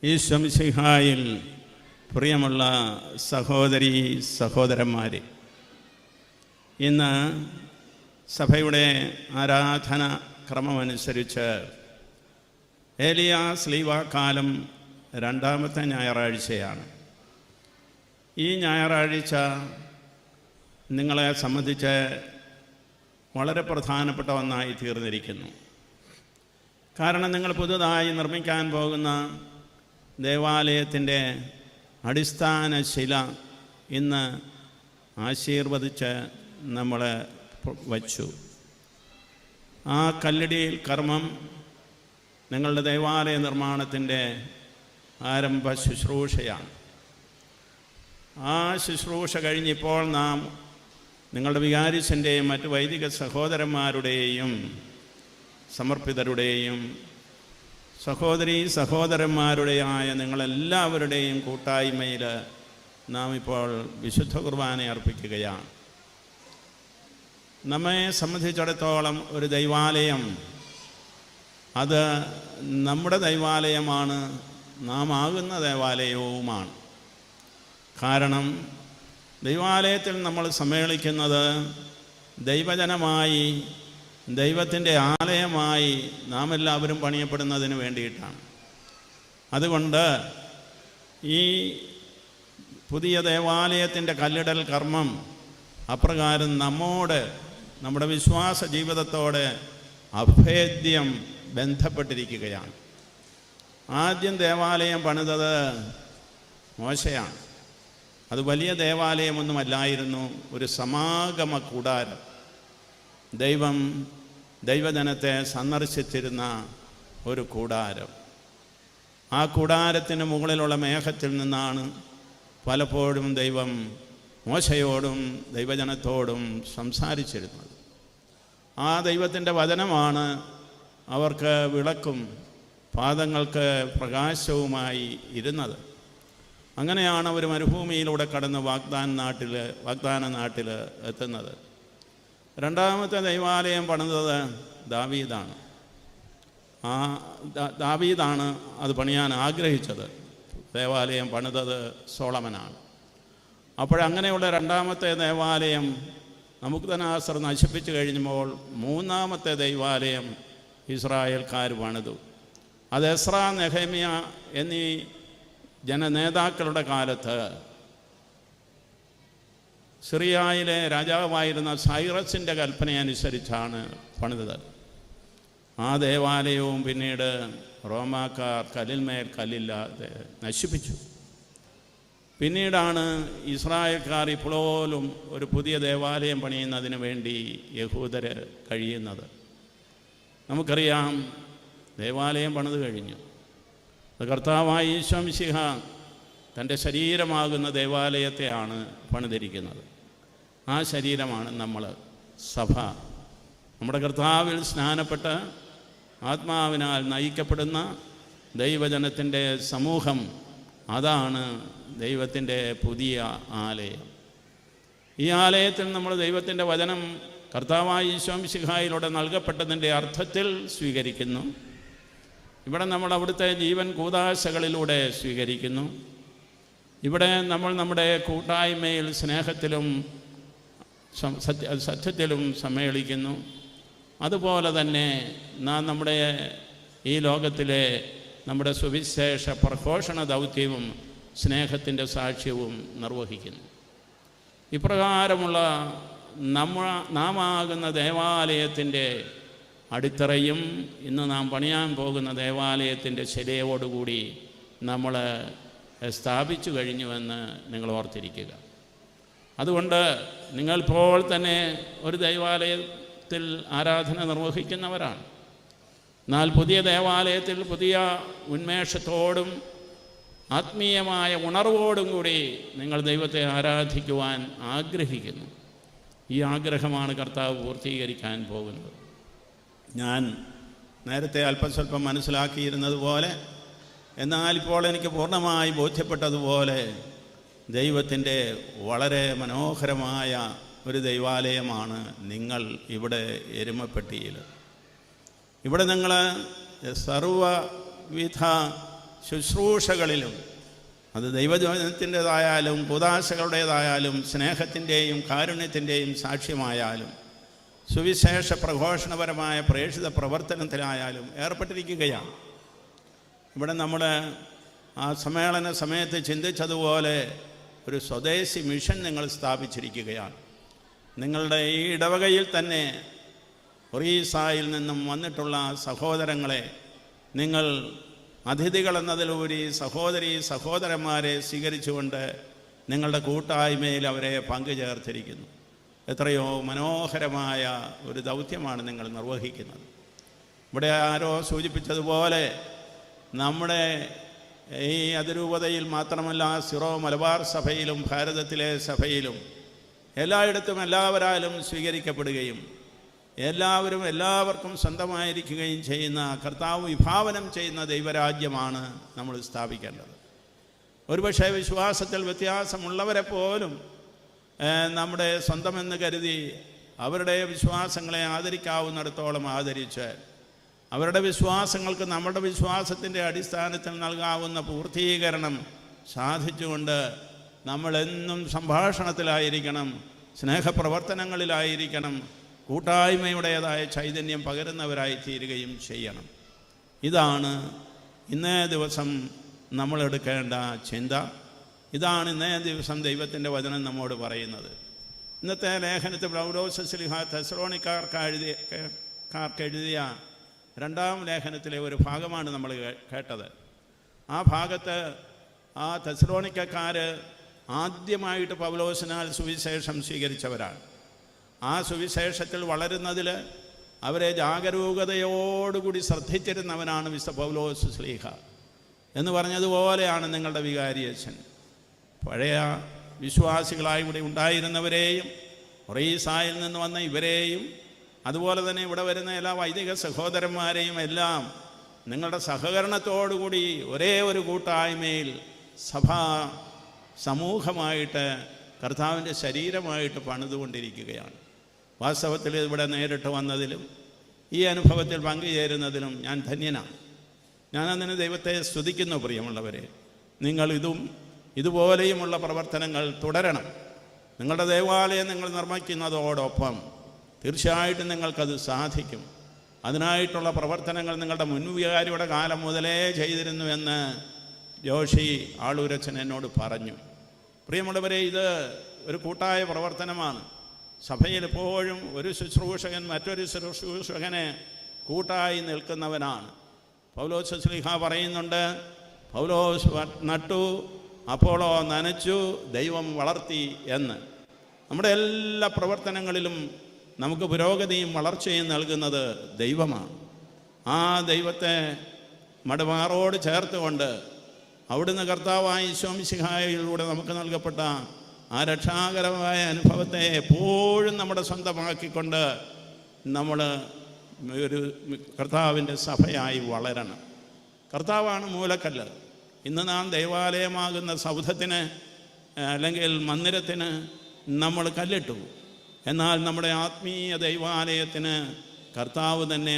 ഈശോ മിശിഹായിൽ പ്രിയമുള്ള സഹോദരീ സഹോദരന്മാരെ, ഇന്ന് സഭയുടെ ആരാധന ക്രമമനുസരിച്ച് ഏലിയ സ്ലീവ കാലം രണ്ടാമത്തെ ഞായറാഴ്ചയാണ്. ഈ ഞായറാഴ്ച നിങ്ങളെ സംബന്ധിച്ച് വളരെ പ്രധാനപ്പെട്ട ഒന്നായി തീർന്നിരിക്കുന്നു. കാരണം നിങ്ങൾ പുതുതായി നിർമ്മിക്കാൻ പോകുന്ന ദേവാലയത്തിൻ്റെ അടിസ്ഥാന ശില ഇന്ന് ആശീർവദിച്ച് നമ്മൾ വച്ചു. ആ കല്ലിടിയിൽ കർമ്മം നിങ്ങളുടെ ദേവാലയ നിർമ്മാണത്തിൻ്റെ ആരംഭ ശുശ്രൂഷയാണ്. ആ ശുശ്രൂഷ കഴിഞ്ഞിപ്പോൾ നാം നിങ്ങളുടെ വികാരിച്ചൻ്റെയും മറ്റ് വൈദിക സഹോദരന്മാരുടെയും സമർപ്പിതരുടെയും സഹോദരീ സഹോദരന്മാരുടെയായ നിങ്ങളെല്ലാവരുടെയും കൂട്ടായ്മയിൽ നാം ഇപ്പോൾ വിശുദ്ധ കുർബാന അർപ്പിക്കുകയാണ്. നമ്മെ സംബന്ധിച്ചിടത്തോളം ഒരു ദൈവാലയം അത് നമ്മുടെ ദൈവാലയമാണ്, നാം ആകുന്ന ദേവാലയവുമാണ്. കാരണം ദൈവാലയത്തിൽ നമ്മൾ സമ്മേളിക്കുന്നത് ദൈവജനമായി, ദൈവത്തിൻ്റെ ആലയമായി നാം എല്ലാവരും പണിയപ്പെടുന്നതിന് വേണ്ടിയിട്ടാണ്. അതുകൊണ്ട് ഈ പുതിയ ദേവാലയത്തിൻ്റെ കല്ലിടൽ കർമ്മം അപ്രകാരം നമ്മോട്, നമ്മുടെ വിശ്വാസ ജീവിതത്തോടെ അഭേദ്യം ബന്ധപ്പെട്ടിരിക്കുകയാണ്. ആദ്യം ദേവാലയം പണിതത് മോശയാണ്. അത് വലിയ ദേവാലയമൊന്നുമല്ലായിരുന്നു, ഒരു സമാഗമ കൂടാരം. ദൈവം ദൈവജനത്തെ സന്ദർശിച്ചിരുന്ന ഒരു കൂടാരം. ആ കൂടാരത്തിന് മുകളിലുള്ള മേഘത്തിൽ നിന്നാണ് പലപ്പോഴും ദൈവം മോശയോടും ദൈവജനത്തോടും സംസാരിച്ചിരുന്നത്. ആ ദൈവത്തിൻ്റെ വചനമാണ് അവർക്ക് വിളക്കും പാദങ്ങൾക്ക് പ്രകാശവുമായി ഇരുന്നത്. അങ്ങനെയാണ് അവർ മരുഭൂമിയിലൂടെ കടന്ന് വാഗ്ദാന നാട്ടിൽ എത്തുന്നത്. രണ്ടാമത്തെ ദൈവാലയം പണിതത് ദാവീദാണ്. ദാവീദാണ് അത് പണിയാൻ ആഗ്രഹിച്ചത്. ദേവാലയം പണിതത് സോളമനാണ്. അപ്പോഴങ്ങനെയുള്ള രണ്ടാമത്തെ ദേവാലയം നബൂഖദ്നേസർ നശിപ്പിച്ചു കഴിഞ്ഞപ്പോൾ മൂന്നാമത്തെ ദൈവാലയം ഇസ്രായേൽക്കാർ പണിതു. അത് എസ്ര, നെഹമ്യ എന്നീ ജനനേതാക്കളുടെ കാലത്ത് സിറിയയിലെ രാജാവായിരുന്ന സൈറസിൻ്റെ കൽപ്പനയനുസരിച്ചാണ് പണിതത്. ആ ദേവാലയവും പിന്നീട് റോമാക്കാർ കല്ലിന്മേൽ കല്ലില്ലാതെ നശിപ്പിച്ചു. പിന്നീടാണ് ഇസ്രായേൽക്കാർ ഇപ്പോഴും ഒരു പുതിയ ദേവാലയം പണിയുന്നതിന് വേണ്ടി യഹൂദർ കഴിയുന്നത്. നമുക്കറിയാം, ദേവാലയം പണിത് കഴിഞ്ഞു. കർത്താവായ ഈശോ മിശിഹ തൻ്റെ ശരീരമാകുന്ന ദേവാലയത്തെയാണ് പണിതിരിക്കുന്നത്. ആ ശരീരമാണ് നമ്മൾ, സഭ. നമ്മുടെ കർത്താവിൽ സ്നാനപ്പെട്ട് ആത്മാവിനാൽ നയിക്കപ്പെടുന്ന ദൈവജനത്തിൻ്റെ സമൂഹം, അതാണ് ദൈവത്തിൻ്റെ പുതിയ ആലയം. ഈ ആലയത്തിൽ നമ്മൾ ദൈവത്തിൻ്റെ വചനം കർത്താവായ ഈശോ മിശിഹായിലൂടെ നൽകപ്പെട്ടതിൻ്റെ അർത്ഥത്തിൽ സ്വീകരിക്കുന്നു. ഇവിടെ നമ്മൾ അവിടുത്തെ ജീവൻ കൂദാശകളിലൂടെ സ്വീകരിക്കുന്നു. ഇവിടെ നമ്മൾ നമ്മുടെ കൂട്ടായ്മയിൽ സ്നേഹത്തിലും സത്യത്തിലും സമ്മേളിക്കുന്നു. അതുപോലെ തന്നെ നാം നമ്മുടെ ഈ ലോകത്തിലെ നമ്മുടെ സുവിശേഷ പ്രഘോഷണ ദൗത്യവും സ്നേഹത്തിൻ്റെ സാക്ഷ്യവും നിർവഹിക്കുന്നു. ഇപ്രകാരമുള്ള നാം ആകുന്ന ദേവാലയത്തിൻ്റെ അടിത്തറയും ഇന്ന് നാം പണിയാൻ പോകുന്ന ദേവാലയത്തിൻ്റെ ശിലയോടുകൂടി നമ്മൾ സ്ഥാപിച്ചു കഴിഞ്ഞുവെന്ന് നിങ്ങൾ ഓർത്തിരിക്കുക. അതുകൊണ്ട് നിങ്ങളിപ്പോൾ തന്നെ ഒരു ദൈവാലയത്തിൽ ആരാധന നിർവഹിക്കുന്നവരാണ്. എന്നാൽ പുതിയ ദേവാലയത്തിൽ പുതിയ ഉന്മേഷത്തോടും ആത്മീയമായ ഉണർവോടും കൂടി നിങ്ങൾ ദൈവത്തെ ആരാധിക്കുവാൻ ആഗ്രഹിക്കുന്നു. ഈ ആഗ്രഹമാണ് കർത്താവ് പൂർത്തീകരിക്കാൻ പോകുന്നത്. ഞാൻ നേരത്തെ അല്പസ്വല്പം മനസ്സിലാക്കിയിരുന്നത് പോലെ, എന്നാൽ ഇപ്പോൾ എനിക്ക് പൂർണ്ണമായി ബോധ്യപ്പെട്ടതുപോലെ, ദൈവത്തിൻ്റെ വളരെ മനോഹരമായ ഒരു ദൈവാലയമാണ് നിങ്ങൾ ഇവിടെ എരുമപ്പെട്ടിയിൽ. ഇവിടെ നിങ്ങൾ സർവ്വവിധ ശുശ്രൂഷകളിലും, അത് ദൈവജനത്തിൻ്റെതായാലും കൂദാശകളുടേതായാലും സ്നേഹത്തിൻ്റെയും കാരുണ്യത്തിൻ്റെയും സാക്ഷ്യമായാലും സുവിശേഷ പ്രഘോഷണപരമായ പ്രേക്ഷിത പ്രവർത്തനത്തിലായാലും ഏർപ്പെട്ടിരിക്കുകയാണ്. ഇവിടെ നമ്മൾ ആ സമ്മേളന സമയത്ത് ചിന്തിച്ചതുപോലെ ഒരു സ്വദേശി മിഷൻ നിങ്ങൾ സ്ഥാപിച്ചിരിക്കുകയാണ്. നിങ്ങളുടെ ഈ ഇടവകയിൽ തന്നെ ഒറീസായിൽ നിന്നും വന്നിട്ടുള്ള സഹോദരങ്ങളെ നിങ്ങൾ അതിഥികളെന്നതിലുപരി സഹോദരന്മാരെ സ്വീകരിച്ചുകൊണ്ട് നിങ്ങളുടെ കൂട്ടായ്മയിൽ അവരെ പങ്കുചേർത്തിരിക്കുന്നു. എത്രയോ മനോഹരമായ ഒരു ദൗത്യമാണ് നിങ്ങൾ നിർവഹിക്കുന്നത്. ഇവിടെ ആരോ സൂചിപ്പിച്ചതുപോലെ നമ്മുടെ ഈ അതിരൂപതയിൽ മാത്രമല്ല, സിറോ മലബാർ സഭയിലും ഭാരതത്തിലെ സഭയിലും എല്ലായിടത്തും എല്ലാവരാലും സ്വീകരിക്കപ്പെടുകയും എല്ലാവർക്കും സ്വന്തമായിരിക്കുകയും ചെയ്യുന്ന കർത്താവ് വിഭാവനം ചെയ്യുന്ന ദൈവരാജ്യമാണ് നമ്മൾ സ്ഥാപിക്കേണ്ടത്. ഒരുപക്ഷെ വിശ്വാസത്തിൽ വ്യത്യാസമുള്ളവരെ പോലും നമ്മുടെ സ്വന്തമെന്ന് കരുതി അവരുടെ വിശ്വാസങ്ങളെ ആദരിക്കാവുന്നിടത്തോളം ആദരിച്ച് അവരുടെ വിശ്വാസങ്ങൾക്ക് നമ്മുടെ വിശ്വാസത്തിൻ്റെ അടിസ്ഥാനത്തിൽ നൽകാവുന്ന പൂർത്തീകരണം സാധിച്ചുകൊണ്ട് നമ്മളെന്നും സംഭാഷണത്തിലായിരിക്കണം, സ്നേഹപ്രവർത്തനങ്ങളിലായിരിക്കണം, കൂട്ടായ്മയുടേതായ ചൈതന്യം പകരുന്നവരായി തീരുകയും ചെയ്യണം. ഇതാണ് ഇന്നേ ദിവസം നമ്മളെടുക്കേണ്ട ചിന്ത. ഇതാണ് ഇന്നേ ദിവസം ദൈവത്തിൻ്റെ വചനം നമ്മോട് പറയുന്നത്. ഇന്നത്തെ ലേഖനത്തിൽ പൗലോസ് ശ്ലീഹ തെസ്സലോനിക്കാർക്ക് എഴുതിയ 2-ാം ലേഖനത്തിലെ ഒരു ഭാഗമാണ് നമ്മൾ കേട്ടത്. ആ ഭാഗത്ത് ആ തെസ്സലോനിക്കക്കാർ ആദ്യമായിട്ട് പൗലോസിനാൽ സുവിശേഷം സ്വീകരിച്ചവരാണ്. ആ സുവിശേഷത്തിൽ വളരുന്നതിൽ അവരെ ജാഗരൂകതയോടുകൂടി ശ്രദ്ധിച്ചിരുന്നവനാണ് വിശുദ്ധ പൗലോസ് ശ്ലീഹ. എന്ന് പറഞ്ഞതുപോലെയാണ് നിങ്ങളുടെ വികാരിയച്ഛൻ. പഴയ വിശ്വാസികളായി ഇവിടെ ഉണ്ടായിരുന്നവരെയും ഒറീസായിൽ നിന്ന് വന്ന ഇവരെയും അതുപോലെ തന്നെ ഇവിടെ വരുന്ന എല്ലാ വൈദിക സഹോദരന്മാരെയും എല്ലാം നിങ്ങളുടെ സഹകരണത്തോടുകൂടി ഒരേ ഒരു കൂട്ടായ്മയിൽ സഭാ സമൂഹമായിട്ട് കർത്താവിൻ്റെ ശരീരമായിട്ട് പണിതുകൊണ്ടിരിക്കുകയാണ്. വാസ്തവത്തിൽ ഇവിടെ നേരിട്ട് വന്നതിലും ഈ അനുഭവത്തിൽ പങ്കുചേരുന്നതിലും ഞാൻ ധന്യനാണ്. ഞാനതിന് ദൈവത്തെ സ്തുതിക്കുന്നു. പ്രിയമുള്ളവരെ, ഇതുപോലെയുമുള്ള പ്രവർത്തനങ്ങൾ തുടരണം. നിങ്ങളുടെ ദേവാലയം നിങ്ങൾ നിർമ്മിക്കുന്നതോടൊപ്പം തീർച്ചയായിട്ടും നിങ്ങൾക്കത് സാധിക്കും. അതിനായിട്ടുള്ള പ്രവർത്തനങ്ങൾ നിങ്ങളുടെ മുൻവികാരിയുടെ കാലം മുതലേ ചെയ്തിരുന്നുവെന്ന് ജോഷി ആളൂരച്ചൻ എന്നോട് പറഞ്ഞു. പ്രിയമുള്ളവരെ, ഇത് ഒരു കൂട്ടായ പ്രവർത്തനമാണ്. സഭയിൽ എപ്പോഴും ഒരു ശുശ്രൂഷകൻ മറ്റൊരു ശുശ്രൂഷകനെ കൂട്ടായി നിൽക്കുന്നവനാണ്. പൗലോസ് ശ്ലീഹ പറയുന്നുണ്ട്, പൗലോസ് നട്ടു, അപ്പോളോ നനച്ചു, ദൈവം വളർത്തി എന്ന്. നമ്മുടെ എല്ലാ പ്രവർത്തനങ്ങളിലും നമുക്ക് പുരോഗതിയും വളർച്ചയും നൽകുന്നത് ദൈവമാണ്. ആ ദൈവത്തെ മടമാറോട് ചേർത്തുകൊണ്ട് അവിടുന്ന് കർത്താവായ ഈശോ മിശിഹായിലൂടെ നമുക്ക് നൽകപ്പെട്ട ആ രക്ഷാകരമായ അനുഭവത്തെ എപ്പോഴും നമ്മുടെ സ്വന്തമാക്കിക്കൊണ്ട് നമ്മൾ ഒരു കർത്താവിൻ്റെ സഭയായി വളരണം. കർത്താവാണ് മൂലക്കല്ല്. ഇന്ന് നാം ദേവാലയമാകുന്ന സൗധത്തിന് അല്ലെങ്കിൽ മന്ദിരത്തിന് നമ്മൾ കല്ലിട്ടു. എന്നാൽ നമ്മുടെ ആത്മീയ ദൈവാലയത്തിന് കർത്താവ് തന്നെ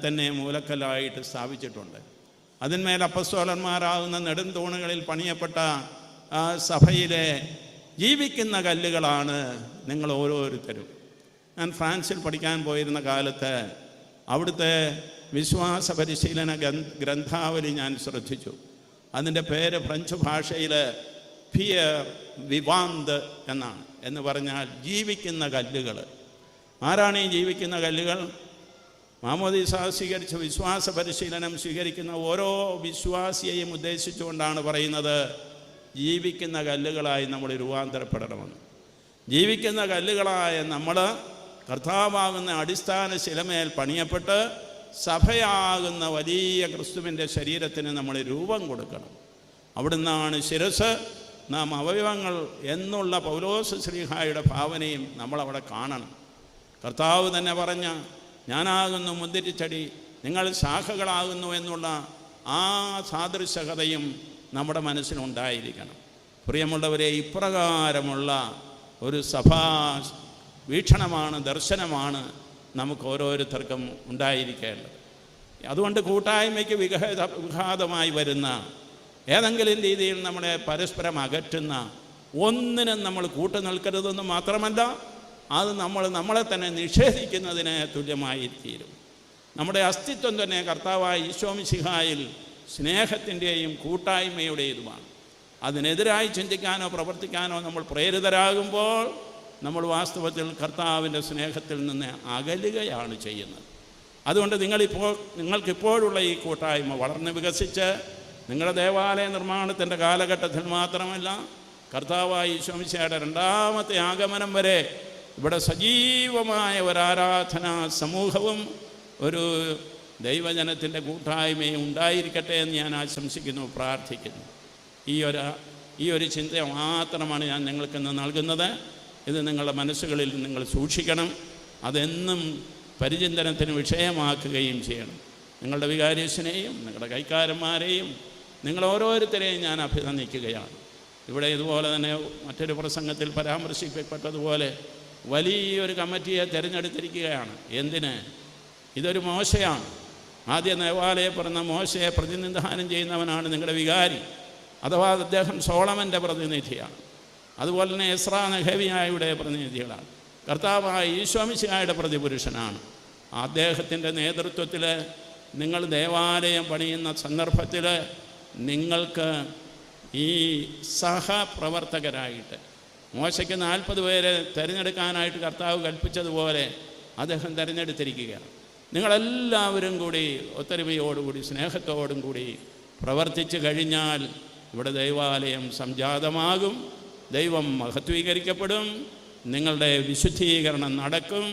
തന്നെ മൂലക്കല്ലായിട്ട് സ്ഥാപിച്ചിട്ടുണ്ട്. അതിന്മേൽ അപ്പസ്തോലന്മാരാകുന്ന നെടുംതൂണുകളിൽ പണിയപ്പെട്ട ആ സഭയിലെ ജീവിക്കുന്ന കല്ലുകളാണ് നിങ്ങൾ ഓരോരുത്തരും. ഞാൻ ഫ്രാൻസിൽ പഠിക്കാൻ പോയിരുന്ന കാലത്ത് അവിടുത്തെ വിശ്വാസ പരിശീലന ഗ്രന്ഥാവലി ഞാൻ ശ്രദ്ധിച്ചു. അതിൻ്റെ പേര് ഫ്രഞ്ച് ഭാഷയിൽ പിയർ വിവാന്ത് എന്നാണ്. എന്ന് പറഞ്ഞാൽ ജീവിക്കുന്ന കല്ലുകൾ. ആരാണ് ഈ ജീവിക്കുന്ന കല്ലുകൾ? മാമോദീസ സ്വീകരിച്ച വിശ്വാസ പരിശീലനം സ്വീകരിക്കുന്ന ഓരോ വിശ്വാസിയെയും ഉദ്ദേശിച്ചുകൊണ്ടാണ് പറയുന്നത്, ജീവിക്കുന്ന കല്ലുകളായി നമ്മൾ രൂപാന്തരപ്പെടണമെന്ന്. ജീവിക്കുന്ന കല്ലുകളായ നമ്മൾ കർത്താവാകുന്ന അടിസ്ഥാന ശിലമേൽ പണിയപ്പെട്ട് സഭയാകുന്ന വലിയ ക്രിസ്തുവിൻ്റെ ശരീരത്തിന് നമ്മൾ രൂപം കൊടുക്കണം. അവിടുന്നാണ് ശിരസ്, നാം അവയവങ്ങൾ എന്നുള്ള പൗലോസ് ശ്ലീഹായുടെ ഭാവനയും നമ്മളവിടെ കാണണം. കർത്താവ് തന്നെ പറഞ്ഞ ഞാനാകുന്നു മുന്തിരിച്ചെടി, നിങ്ങൾ ശാഖകളാകുന്നു എന്നുള്ള ആ സാദൃശ്യകതയും നമ്മുടെ മനസ്സിലുണ്ടായിരിക്കണം. പ്രിയമുള്ളവരെ, ഇപ്രകാരമുള്ള ഒരു സഭാ വീക്ഷണമാണ്, ദർശനമാണ് നമുക്ക് ഓരോരുത്തർക്കും ഉണ്ടായിരിക്കേണ്ടത്. അതുകൊണ്ട് കൂട്ടായ്മയ്ക്ക് വിഘാതമായി വരുന്ന ഏതെങ്കിലും രീതിയിൽ നമ്മളെ പരസ്പരം അകറ്റുന്ന ഒന്നിനും നമ്മൾ കൂട്ടുനിൽക്കരുതെന്ന് മാത്രമല്ല, അത് നമ്മളെ തന്നെ നിഷേധിക്കുന്നതിന് തുല്യമായി തീരും. നമ്മുടെ അസ്തിത്വം തന്നെ കർത്താവായ ഈശോ മിശിഹായിൽ സ്നേഹത്തിൻ്റെയും കൂട്ടായ്മയുടേതുമാണ്. അതിനെതിരായി ചിന്തിക്കാനോ പ്രവർത്തിക്കാനോ നമ്മൾ പ്രേരിതരാകുമ്പോൾ നമ്മൾ വാസ്തവത്തിൽ കർത്താവിൻ്റെ സ്നേഹത്തിൽ നിന്ന് അകലുകയാണ് ചെയ്യുന്നത്. അതുകൊണ്ട് നിങ്ങൾക്കിപ്പോഴുള്ള ഈ കൂട്ടായ്മ വളർന്ന് വികസിച്ച് നിങ്ങളുടെ ദേവാലയ നിർമ്മാണത്തിൻ്റെ കാലഘട്ടത്തിൽ മാത്രമല്ല, കർത്താവായ ഈശോ മിശിഹായുടെ രണ്ടാമത്തെ ആഗമനം വരെ ഇവിടെ സജീവമായ ഒരാരാധനാ സമൂഹവും ഒരു ദൈവജനത്തിൻ്റെ കൂട്ടായ്മയും ഉണ്ടായിരിക്കട്ടെ എന്ന് ഞാൻ ആശംസിക്കുന്നു, പ്രാർത്ഥിക്കുന്നു. ഈ ഒരു ചിന്ത മാത്രമാണ് ഞാൻ നിങ്ങൾക്കിന്ന് നൽകുന്നത്. ഇത് നിങ്ങളുടെ മനസ്സുകളിൽ നിങ്ങൾ സൂക്ഷിക്കണം, അതെന്നും പരിചിന്തനത്തിന് വിഷയമാക്കുകയും ചെയ്യണം. നിങ്ങളുടെ വികാരിയസിനെയും നിങ്ങളുടെ കൈക്കാരന്മാരെയും നിങ്ങൾ ഓരോരുത്തരെയും ഞാൻ അഭിനന്ദിക്കുകയാണ്. ഇവിടെ ഇതുപോലെ തന്നെ മറ്റൊരു പ്രസംഗത്തിൽ പരാമർശിക്കപ്പെട്ടതുപോലെ വലിയൊരു കമ്മിറ്റിയെ തിരഞ്ഞെടുത്തിരിക്കുകയാണ്. എന്തിന്? ഇതൊരു മോശയാണ്. ആദ്യ ദേവാലയം പറഞ്ഞ മോശയെ പ്രതിനിധാനം ചെയ്യുന്നവനാണ് നിങ്ങളുടെ വികാരി, അഥവാ അദ്ദേഹം സോളമൻ്റെ പ്രതിനിധിയാണ്. അതുപോലെ തന്നെ എസ്രാ നെഹവ്യായുടെ പ്രതിനിധികളാണ്. കർത്താവായ ഈശോ മിശിഹായുടെ പ്രതിപുരുഷനാണ്. അദ്ദേഹത്തിൻ്റെ നേതൃത്വത്തിൽ നിങ്ങൾ ദേവാലയം പണിയുന്ന സന്ദർഭത്തിൽ നിങ്ങൾക്ക് ഈ സഹപ്രവർത്തകരായിട്ട് മോശയ്ക്ക് 40 പേരെ തിരഞ്ഞെടുക്കാനായിട്ട് കർത്താവ് കൽപ്പിച്ചതുപോലെ അദ്ദേഹം തിരഞ്ഞെടുത്തിരിക്കുകയാണ്. നിങ്ങളെല്ലാവരും കൂടി ഒത്തൊരുമയോടുകൂടി സ്നേഹത്തോടും കൂടി പ്രവർത്തിച്ചു കഴിഞ്ഞാൽ ഇവിടെ ദൈവാലയം സംജാതമാകും, ദൈവം മഹത്വീകരിക്കപ്പെടും, നിങ്ങളുടെ വിശുദ്ധീകരണം നടക്കും,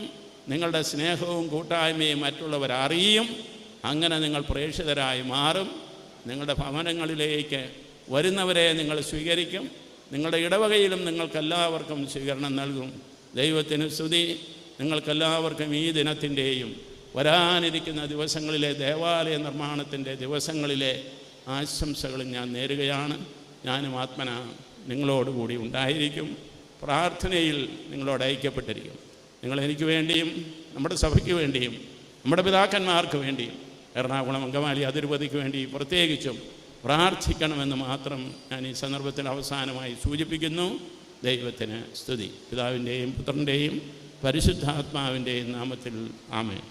നിങ്ങളുടെ സ്നേഹവും കൂട്ടായ്മയും മറ്റുള്ളവരറിയും. അങ്ങനെ നിങ്ങൾ പ്രേക്ഷിതരായി മാറും. നിങ്ങളുടെ ഭവനങ്ങളിലേക്ക് വരുന്നവരെ നിങ്ങൾ സ്വീകരിക്കും. നിങ്ങളുടെ ഇടവകയിലും നിങ്ങൾക്കെല്ലാവർക്കും സ്വീകരണം നൽകും. ദൈവത്തിന് സ്തുതി. നിങ്ങൾക്കെല്ലാവർക്കും ഈ ദിനത്തിൻ്റെയും വരാനിരിക്കുന്ന ദിവസങ്ങളിലെ ദേവാലയ നിർമ്മാണത്തിൻ്റെ ദിവസങ്ങളിലെ ആശംസകളും ഞാൻ നേരുകയാണ്. ഞാനും ആത്മന നിങ്ങളോടുകൂടി ഉണ്ടായിരിക്കും. പ്രാർത്ഥനയിൽ നിങ്ങളോട് ഐക്യപ്പെട്ടിരിക്കും. നിങ്ങൾ എനിക്ക് വേണ്ടിയും നമ്മുടെ സഭയ്ക്ക് വേണ്ടിയും നമ്മുടെ പിതാക്കന്മാർക്ക് വേണ്ടിയും എറണാകുളം അങ്കമാലി അതിരൂപതയ്ക്ക് വേണ്ടി പ്രത്യേകിച്ചും പ്രാർത്ഥിക്കണമെന്ന് മാത്രം ഞാൻ ഈ സന്ദർഭത്തിൽ അവസാനമായി സൂചിപ്പിക്കുന്നു. ദൈവത്തിന് സ്തുതി. പിതാവിൻ്റെയും പുത്രൻ്റെയും പരിശുദ്ധാത്മാവിൻ്റെയും നാമത്തിൽ ആമേൻ.